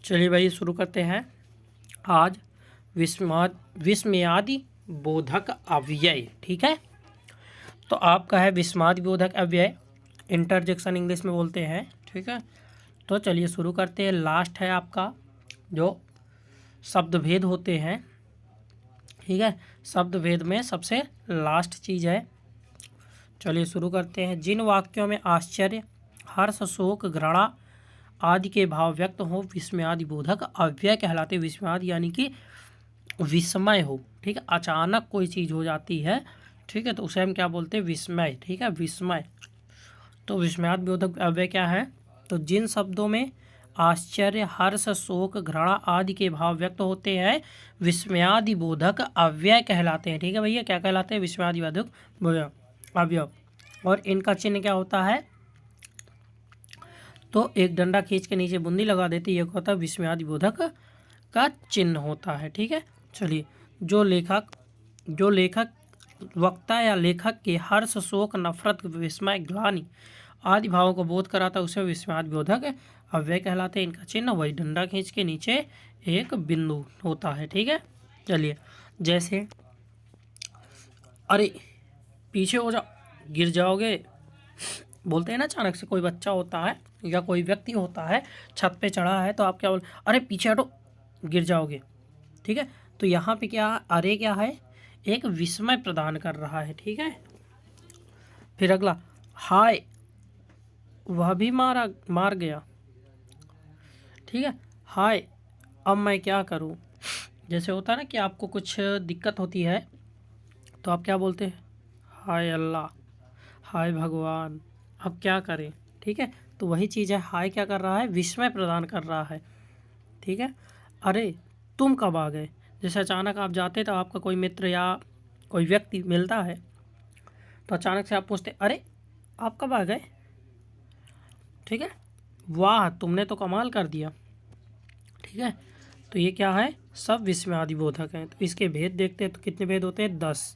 चलिए भाई शुरू करते हैं। आज विस्मयादि बोधक अव्यय। ठीक है, तो आपका है विस्मयादि बोधक अव्यय, इंटरजेक्शन इंग्लिश में बोलते हैं। ठीक है, तो चलिए शुरू करते हैं। लास्ट है आपका जो शब्द भेद होते हैं। ठीक है, शब्द भेद में सबसे लास्ट चीज़ है। चलिए शुरू करते हैं। जिन वाक्यों में आश्चर्य, हर्ष, शोक, घृणा आदि के भाव व्यक्त हो विस्मयादि बोधक अव्यय कहलाते। विस्मयादि यानी कि विस्मय हो। ठीक है, अचानक कोई चीज़ हो जाती है। ठीक है, तो उसे हम क्या बोलते हैं? विस्मय। ठीक है, विस्मय। तो विस्मयादि बोधक अव्यय क्या है? तो जिन शब्दों में आश्चर्य, हर्ष, शोक, घृणा आदि के भाव व्यक्त होते हैं विस्मयादि बोधक अव्यय कहलाते हैं। ठीक है भैया, क्या कहलाते हैं? विस्मयादि बोधक अव्यय। और इनका चिन्ह क्या होता है? तो एक डंडा खींच के नीचे बूंदी लगा देते, ये होता है विस्मयादि बोधक का चिन्ह होता है। ठीक है, चलिए जो लेखक वक्ता या लेखक के हर्ष, शोक, नफरत, विस्मय, ग्लानि आदि भावों को बोध कराता है उसे विस्मयादि बोधक अव्यय कहलाते हैं। इनका चिन्ह वही डंडा खींच के नीचे एक बिंदु होता है। ठीक है, चलिए जैसे अरे पीछे हो जाओ, गिर जाओगे, बोलते हैं ना। अचानक से कोई बच्चा होता है या कोई व्यक्ति होता है, छत पे चढ़ा है, तो आप क्या बोल, अरे पीछे हटो, गिर जाओगे। ठीक है, तो यहाँ पे क्या, अरे क्या है? एक विस्मय प्रदान कर रहा है। ठीक है, फिर अगला हाय, वह भी मार गया। ठीक है, हाय अब मैं क्या करूँ? जैसे होता है ना कि आपको कुछ दिक्कत होती है तो आप क्या बोलते हैं? हाय अल्लाह, हाय भगवान, अब क्या करें? ठीक है, तो वही चीज़ है। हाय क्या कर रहा है? विस्मय प्रदान कर रहा है। ठीक है, अरे तुम कब आ गए? जैसे अचानक आप जाते तो आपका कोई मित्र या कोई व्यक्ति मिलता है, तो अचानक से आप पूछते, अरे आप कब आ गए? ठीक है, वाह तुमने तो कमाल कर दिया। ठीक है, तो ये क्या है? सब विस्मयादि बोधक हैं। तो इसके भेद देखते हैं, तो कितने भेद होते हैं? 10।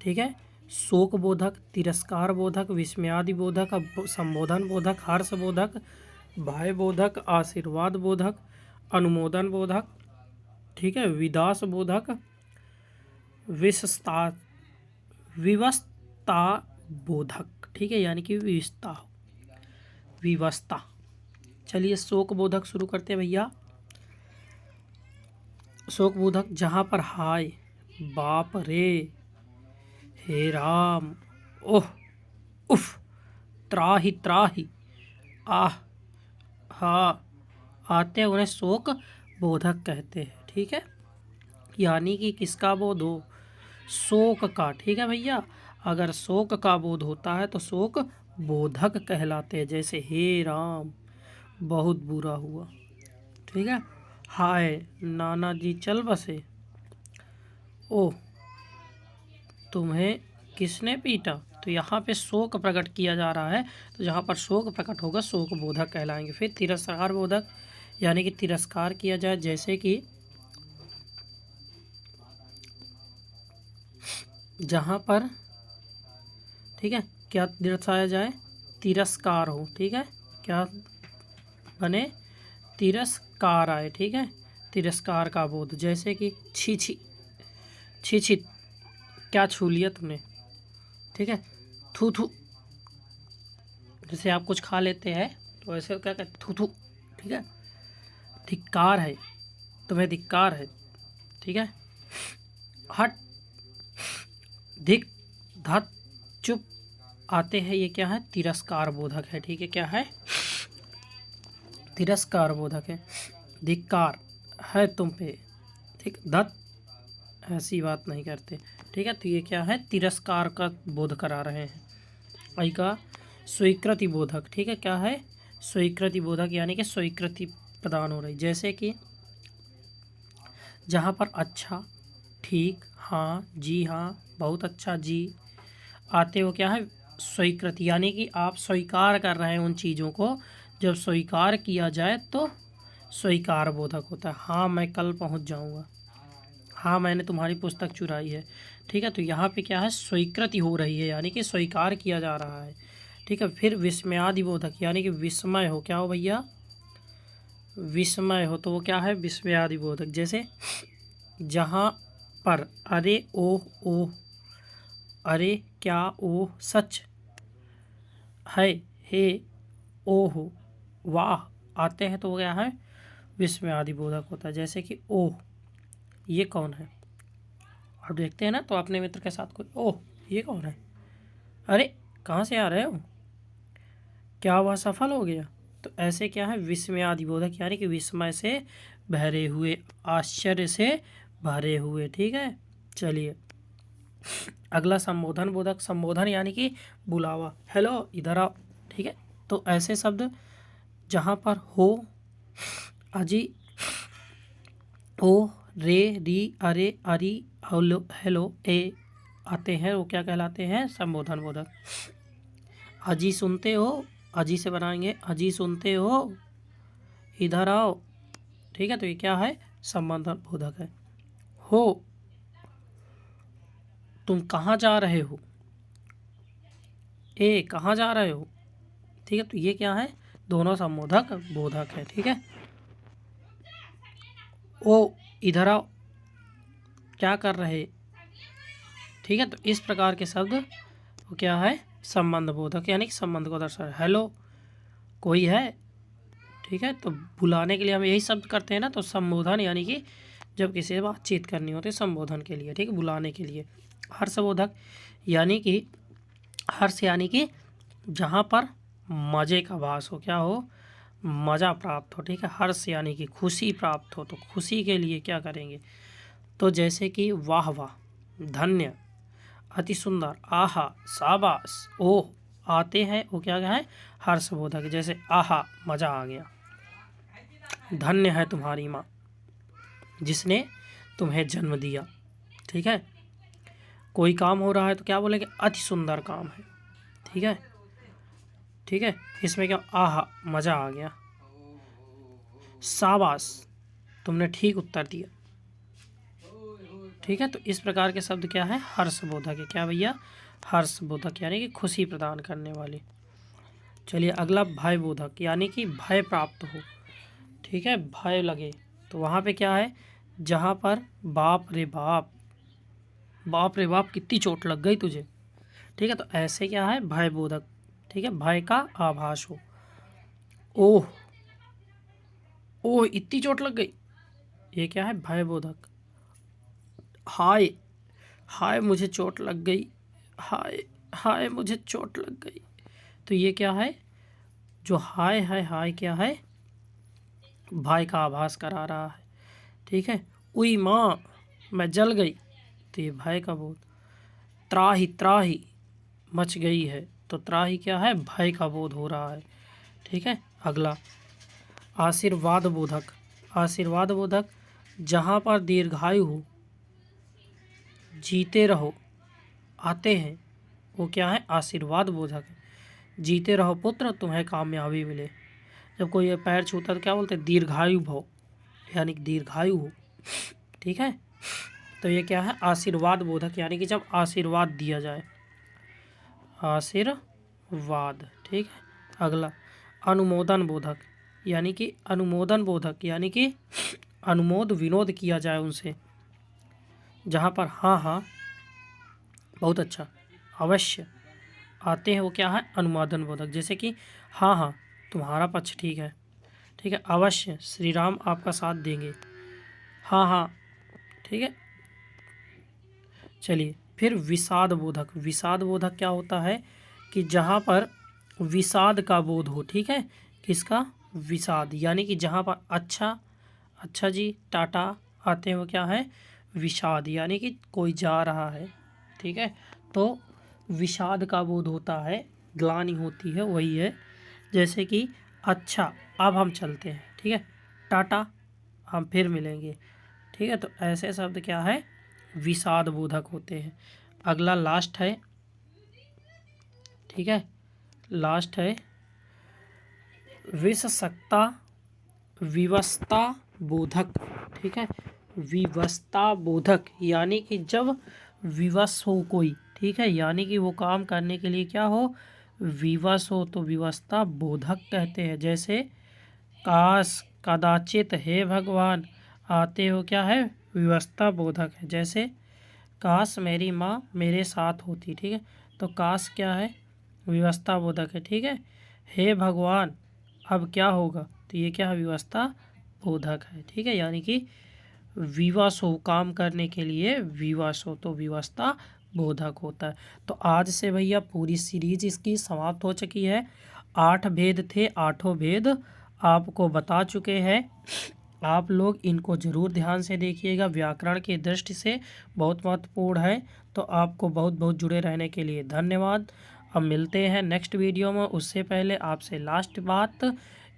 ठीक है, शोक बोधक, तिरस्कार बोधक, विस्मयादि बोधक, संबोधन बोधक, हर्ष बोधक, भय बोधक, आशीर्वाद बोधक, अनुमोदन बोधक। ठीक है, विदास बोधक, विवस्ता विवस्ता बोधक। ठीक है, यानी कि विवस्ता। चलिए शोक बोधक शुरू करते हैं भैया। शोक बोधक, जहाँ पर हाय, बाप रे, हे राम, ओह, उफ, त्राही त्राही, आह, हा आते हैं, उन्हें शोक बोधक कहते हैं। ठीक है, यानी कि किसका बोध हो? शोक का। ठीक है भैया, अगर शोक का बोध होता है तो शोक बोधक कहलाते हैं। जैसे हे राम, बहुत बुरा हुआ। ठीक है, हाय नाना जी चल बसे, ओह तुम्हें किसने पीटा? तो यहाँ पे शोक प्रकट किया जा रहा है, तो जहाँ पर शोक प्रकट होगा शोक बोधक कहलाएंगे। फिर तिरस्कार बोधक, यानी कि तिरस्कार किया जाए, जैसे कि जहाँ पर, ठीक है, क्या दर्शाया जाए? तिरस्कार हो। ठीक है, क्या बने? तिरस्कार आए। ठीक है, तिरस्कार का बोध, जैसे कि छी छी, छी छी, क्या छू लिया तुमने? ठीक है, थू थू, जैसे आप कुछ खा लेते हैं तो ऐसे क्या कहते? थू थू। ठीक है, धिक्कार है, तुम्हें धिक्कार है। ठीक है, हट, धिक, धत, चुप आते हैं, ये क्या है? तिरस्कार बोधक है। ठीक है, क्या है? तिरस्कार बोधक है। धिक्कार है तुम पे, ठीक, धत, ऐसी बात नहीं करते। ठीक है, तो ये क्या है? तिरस्कार का बोध करा रहे हैं। आई का स्वीकृति बोधक। ठीक है, क्या है? स्वीकृति बोधक, यानी कि स्वीकृति प्रदान हो रही, जैसे कि जहाँ पर अच्छा, ठीक, हाँ, जी हाँ, बहुत अच्छा, जी आते हो, क्या है? स्वीकृति, यानी कि आप स्वीकार कर रहे हैं उन चीज़ों को। जब स्वीकार किया जाए तो स्वीकार बोधक होता है। हाँ मैं कल पहुँच जाऊँगा, हाँ मैंने तुम्हारी पुस्तक चुराई है। ठीक है, तो यहाँ पे क्या है? स्वीकृति हो रही है, यानी कि स्वीकार किया जा रहा है। ठीक है, फिर विस्मयादि बोधक, यानी कि विस्मय हो, क्या हो भैया? विस्मय हो तो वो क्या है, विस्मयादि बोधक। जैसे जहाँ पर, अरे ओह ओह, अरे क्या ओह सच, है हे ओह वाह आते हैं तो वो क्या है, विस्मयादि बोधक होता है। जैसे कि ओह ये कौन है, आप देखते हैं ना तो अपने मित्र के साथ कोई, ओह ये कौन है, अरे कहाँ से आ रहे हो, क्या वह सफल हो गया। तो ऐसे क्या है, विस्मयादि बोधक यानी कि विस्मय से भरे हुए, आश्चर्य से भरे हुए। ठीक है, चलिए अगला संबोधन बोधक। संबोधन यानी कि बुलावा, हेलो इधर आओ। ठीक है, तो ऐसे शब्द जहाँ पर हो, अजी, ओ, रे, री, अरे, अरी, हेलो, हेलो, ए आते हैं वो क्या कहलाते हैं, संबोधन बोधक। अजी सुनते हो, अजी से बनाएंगे, अजी सुनते हो इधर आओ। ठीक है, तो ये क्या है, संबोधन बोधक है। हो तुम कहाँ जा रहे हो, ए कहाँ जा रहे हो। ठीक है, तो ये क्या है, दोनों संबोधक बोधक है। ठीक है, ओ इधर आओ, क्या कर रहे। ठीक है, तो इस प्रकार के शब्द वो क्या है, संबंध बोधक यानी कि संबंध को दर्शा। हेलो कोई है। ठीक है, तो बुलाने के लिए हम यही शब्द करते हैं ना, तो संबोधन यानी कि जब किसी से बातचीत करनी होती है संबोधन के लिए। ठीक है, बुलाने के लिए। हर्षबोधक यानी कि, हर्ष यानी कि जहाँ पर मज़े का भास हो, क्या हो, मज़ा प्राप्त हो। ठीक है, हर्ष यानी कि खुशी प्राप्त हो, तो खुशी के लिए क्या करेंगे, तो जैसे कि वाह वाह, धन्य, अति सुंदर, आहा, शाबाश, ओह आते हैं वो क्या है, हर्षबोधक। जैसे आहा मज़ा आ गया, धन्य है तुम्हारी माँ जिसने तुम्हें जन्म दिया। ठीक है, कोई काम हो रहा है तो क्या बोलेंगे, अति सुंदर काम है। ठीक है, ठीक है, इसमें क्या, आहा मज़ा आ गया, शाबाश तुमने ठीक उत्तर दिया। ठीक है, तो इस प्रकार के शब्द क्या है, हर्षबोधक है। क्या भैया, हर्षबोधक यानी कि खुशी प्रदान करने वाले। चलिए अगला भय बोधक यानी कि भय प्राप्त हो। ठीक है, भय लगे, तो वहाँ पे क्या है, जहाँ पर बाप रे बाप, बाप रे बाप कितनी चोट लग गई तुझे। ठीक है, तो ऐसे क्या है, भय बोधक। ठीक है, भय का आभास हो। ओह, ओह इतनी चोट लग गई, ये क्या है, भय बोधक। हाय, हाय मुझे चोट लग गई, हाय, हाय मुझे चोट लग गई। तो ये क्या है, जो हाय है, हाय क्या है, भय का आभास करा रहा है। ठीक है, उई माँ मैं जल गई, तो ये भय का बोध। त्राही, त्राही मच गई है, तो त्राही क्या है, भय का बोध हो रहा है। ठीक है, अगला आशीर्वाद बोधक। आशीर्वाद बोधक जहाँ पर दीर्घायु हो, जीते रहो आते हैं वो क्या है, आशीर्वाद बोधक है। जीते रहो पुत्र तुम्हें कामयाबी मिले। जब कोई पैर छूता तो क्या बोलते हैं, दीर्घायु भव यानी कि दीर्घायु हो। ठीक है, तो ये क्या है, आशीर्वाद बोधक यानी कि जब आशीर्वाद दिया जाए, आशीर्वाद। ठीक है, अगला अनुमोदन बोधक यानी कि, अनुमोदन बोधक यानी कि अनुमोद विनोद किया जाए उनसे। जहाँ पर हाँ हाँ बहुत अच्छा, अवश्य आते हैं वो क्या है, अनुमोदन बोधक। जैसे कि हाँ हाँ तुम्हारा पक्ष ठीक है। ठीक है, अवश्य श्री राम आपका साथ देंगे, हाँ हाँ। ठीक है, चलिए फिर विषाद बोधक। विषाद बोधक क्या होता है कि जहाँ पर विषाद का बोध हो। ठीक है, किसका, विषाद यानी कि जहाँ पर अच्छा, अच्छा जी टाटा आते हैं वो क्या है, विषाद यानी कि कोई जा रहा है। ठीक है, तो विषाद का बोध होता है, ग्लानि होती है, वही है। जैसे कि अच्छा अब हम चलते हैं, ठीक है, टाटा हम फिर मिलेंगे। ठीक है, तो ऐसे शब्द क्या है, विषाद बोधक होते हैं। अगला लास्ट है, ठीक है, लास्ट है विशसकता, विवशता बोधक। ठीक है, विवशता बोधक यानी कि जब विवश हो कोई। ठीक है, यानी कि वो काम करने के लिए क्या हो, विवश हो, तो विवशता बोधक कहते हैं। जैसे काश कदाचित हे भगवान आते हो क्या है, विवस्ता बोधक है। जैसे काश मेरी माँ मेरे साथ होती, ठीक है, तो काश क्या है, विवस्ता बोधक है, ठीक है। हे भगवान अब क्या होगा, तो ये क्या है, विवस्ता बोधक है, ठीक है। यानी कि विवश हो, काम करने के लिए विवश हो, तो विवस्ता बोधक होता है। तो आज से भैया पूरी सीरीज इसकी समाप्त हो चुकी है। 8 भेद थे, 8 भेद आपको बता चुके हैं। आप लोग इनको ज़रूर ध्यान से देखिएगा, व्याकरण की दृष्टि से बहुत महत्वपूर्ण है। तो आपको बहुत बहुत जुड़े रहने के लिए धन्यवाद। अब मिलते हैं नेक्स्ट वीडियो में। उससे पहले आपसे लास्ट बात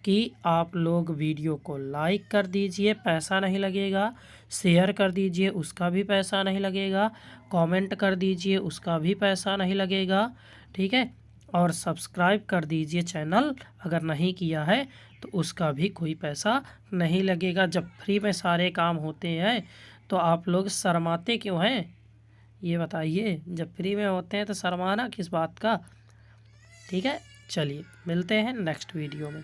कि आप लोग वीडियो को लाइक कर दीजिए, पैसा नहीं लगेगा। शेयर कर दीजिए, उसका भी पैसा नहीं लगेगा। कमेंट कर दीजिए, उसका भी पैसा नहीं लगेगा, ठीक है। और सब्सक्राइब कर दीजिए चैनल, अगर नहीं किया है तो उसका भी कोई पैसा नहीं लगेगा। जब फ्री में सारे काम होते हैं तो आप लोग शर्माते क्यों हैं, ये बताइए। जब फ्री में होते हैं तो शर्माना किस बात का, ठीक है। चलिए मिलते हैं नेक्स्ट वीडियो में।